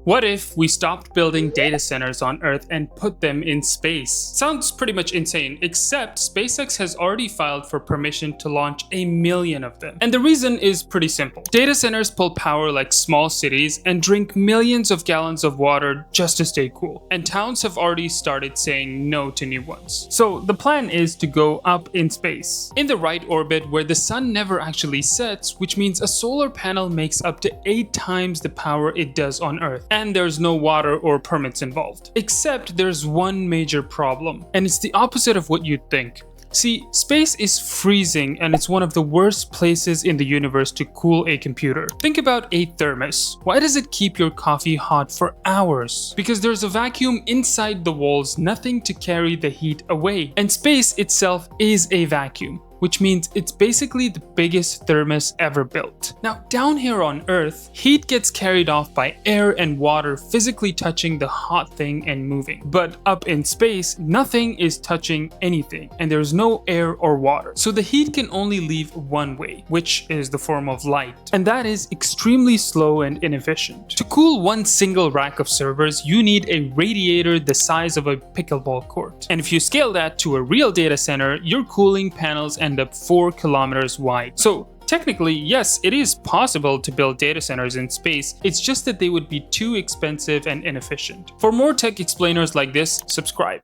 What if we stopped building data centers on Earth and put them in space? Sounds pretty much insane, except SpaceX has already filed for permission to launch 1 million of them. And the reason is pretty simple. Data centers pull power like small cities and drink millions of gallons of water just to stay cool. And towns have already started saying no to new ones. So the plan is to go up in space, in the right orbit where the sun never actually sets, which means a solar panel makes up to 8 times the power it does on Earth. And there's no water or permits involved. Except there's one major problem, and it's the opposite of what you'd think. See, space is freezing and it's one of the worst places in the universe to cool a computer. Think about a thermos. Why does it keep your coffee hot for hours? Because there's a vacuum inside the walls, nothing to carry the heat away. And space itself is a vacuum, which means it's basically the biggest thermos ever built. Now, down here on Earth, heat gets carried off by air and water physically touching the hot thing and moving. But up in space, nothing is touching anything, and there's no air or water. So the heat can only leave one way, which is the form of light. And that is extremely slow and inefficient. To cool one single rack of servers, you need a radiator the size of a pickleball court. And if you scale that to a real data center, your cooling panels end up 4 kilometers wide. So technically, yes, it is possible to build data centers in space, it's just that they would be too expensive and inefficient. For more tech explainers like this, subscribe.